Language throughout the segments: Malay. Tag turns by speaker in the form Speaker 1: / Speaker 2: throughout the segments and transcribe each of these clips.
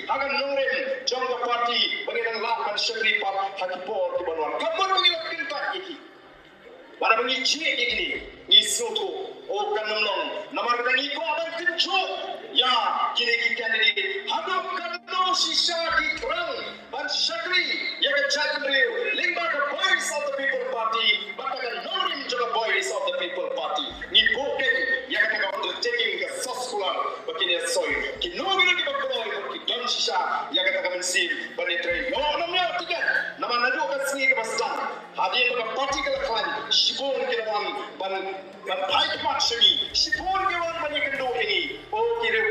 Speaker 1: hagan nurem jangka parti bagi lakan syakri pat hakipor di banuan kapan bagi kinta iki pada bagi cik iki ni sutu o kanong namar tangi ko aban kincho ya kini candidate hadap kanno sisa di kerang ban syakri ya jadri limba the voice of the people party bakagan nurem jangka voice of the people party ni boken ya kata untuk taking the soskular bakini soy kinogi lagi bakroy ki don sisa ya kata kamen sim banitre yo namnya tiga nama nadu kasni ke basdan hadir ke parti ke klan sipon ke wan ban baik maksudi sipon ke wan bani kendo ini oh kira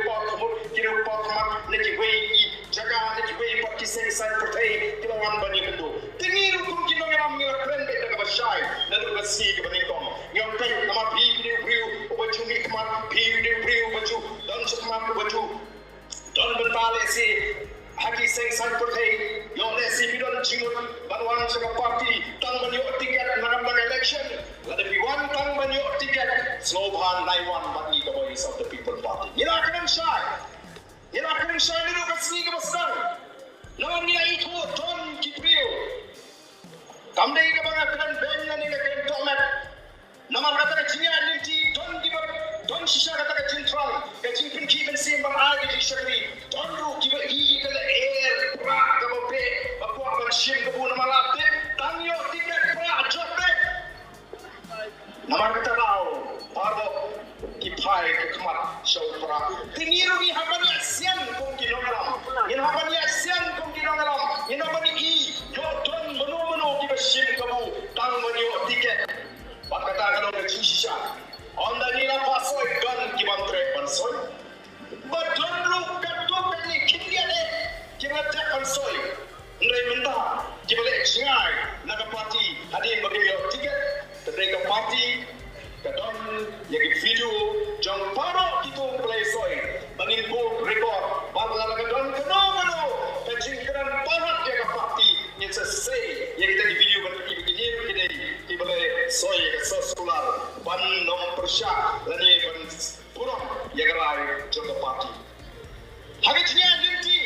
Speaker 1: pak lagi wei jaga lagi wei parti sen pertai ke wan bani kendo tinggi hukum kino yang mila keren ke daga basai nadu kasni ke bani kom yang kai nama pi ke riu baju hikmat pi de riu baju dan sukmat baju dan bertale si haki sen pertai yo le si bidon jingut banwan sa parti tang banyo tiket nangam election lada pi wan tang banyo tiket snowban naiwan bagi the voice of the people party ila kan syai ni do kasni ke basar lawan ni itu ton kitrio kamdai ke banga kan ben ni ke tomat nama kata jinya ninti don sisa kata central ke jimpin kiben sim bang agi di syakri don ru kiba hi ke air pra ke bope aku akan sim ke bu nama lapte tanyo tiket pra jope nama kata rao parbo kipai ke kemat show pra tingiru ni habani asian kong kilogram in habani asian kong kilogram in habani i yo don meno kiba sim ke bu tang banyo tiket bakata kalau ke sisa onda nila pasoi gan kibantre pansoi badon lu kato kali kindiane kibata pansoi ndai minta kibale singai naga parti hadir bagi yo tiket terdeka parti kadon yagi video jong paro itu play soi bangin bo record bagla kadon keno kejingkran parat jaga parti ni say yagi tadi video bagi begini kibale soi sesular ban nom persya lani ban purang yagarai jaga parti hagitnya linti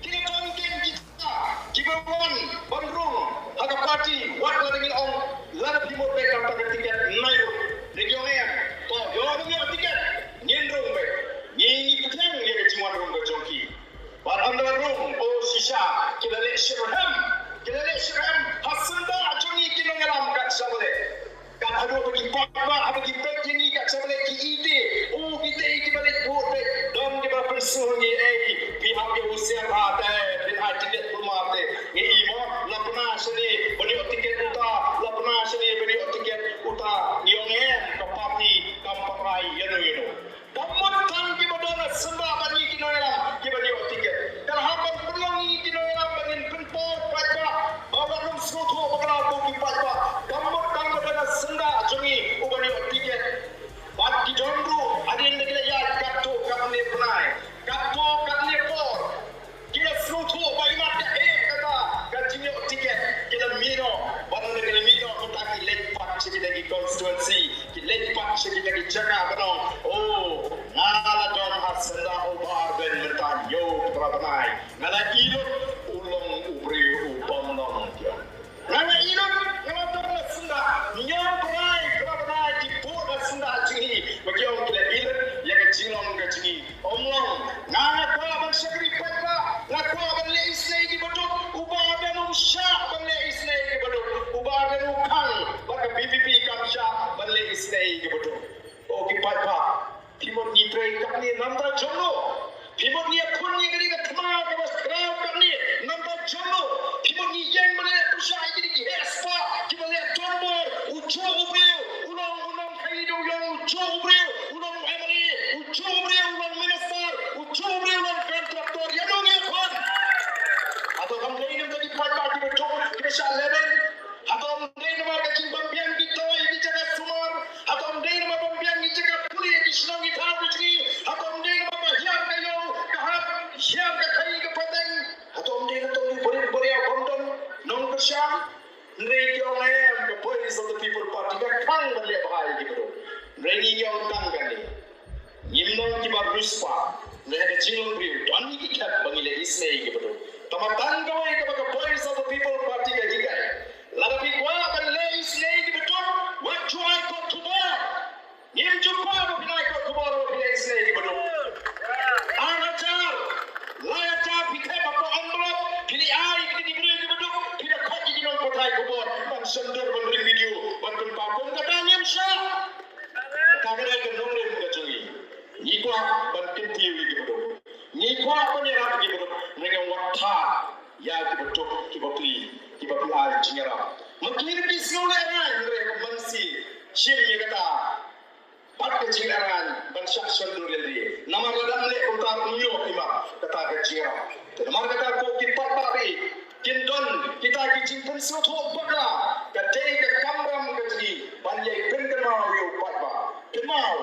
Speaker 1: kini tongken kita kibawan bandrung haga parti wat lagi ong lada timur bekam pada tiket naik regional to yo ni tiket nyendrung be ni petang ni cuma rung ke jongki bar andar rung o sisa kita le shirham hasanda jongi kino ngalam kat sabale kat adu bagi pakma bagi pekini kat sabale ki ide oh kita iki balik vote dom di ba persuhi pihak ke usia hate pihak tiket rumah te ni imo lapna sini bani tiket uta lapna sini bani tiket uta niongen ke parti kamprai yeno damot tang ki badana sembah bani kino ngalam ki bani tiket kalau hapan perlongi kino ngalam bani penpo pajak bawa rum suatu bakal buki pajak damot tang badana senda jongi ubani tiket bat ki jondru adin negara ya kato kapne punai kato kapne por kila suatu bagi mata kata gajinya tiket kila mino badan negara mino kita ki lepak sikit lagi constituency ki lepak sikit lagi jaga benar oh ngala don hasenda obar ben mentan yo prapanai ngala ilut ulong ubri upamnong dia ngala ilut ngala don senda nyam prai prapanai di por senda jingi bagi orang kila ilut ya ke jingong ke jingi omlong ngala ko abang syakri patra ngako abang le isnai di beduk ubah ben usha abang le isnai di beduk ubah ben ukang baka BBP kamsha abang le isnai di beduk oh ki patra timur ni tray kapni nanda jomlo timur ni akun ni gadi gatma ke bas krau kapni nanda jomlo timur ni yen mane pusha gadi ki hespa timur ni jombo ucho ubreu unong khaido yang ucho ubreu unong emali ucho ubreu unong minister ucho ubreu unong kontraktor yanong ekon atau kam lain gadi pata ki beto kesa leben atau lain ma ka bambian kita ini jaga sumar atau lain ma bambian ni jaga puli di senang kita begini atau lain ma hiam kayo kahap hiam ka kai ke pateng atau lain to beri gondon non kersyam ndai kyo ngayam the voice of the people party ka kang bale bahai gitu ndai kyo tang kan ni nimnon ki ba ruspa le ka jingong briu don ni ki khat bangile isne di beri ke beduk tidak kau di non kotai kubur ban sendur ban video ban pun katanya msya kagak ke nomor ke joi ni ko ban kinti wi ke beduk ni ko ban ya ke beduk dengan wata ya ke beduk ki bapli al jingara makin di seolah ban si shim ye kata pat kecingaran ban syak sendur dia nama radam le utar unyo ima kata kecira nama kata ko kipat babi kindon kita kicing pun suatu baka kadai ke kamram kecil banjai pendemau yo patba demau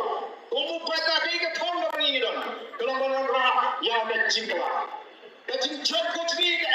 Speaker 1: umum pata ke thong ni don kelombaran ra ya ke cingkla kecing jot ko ni ke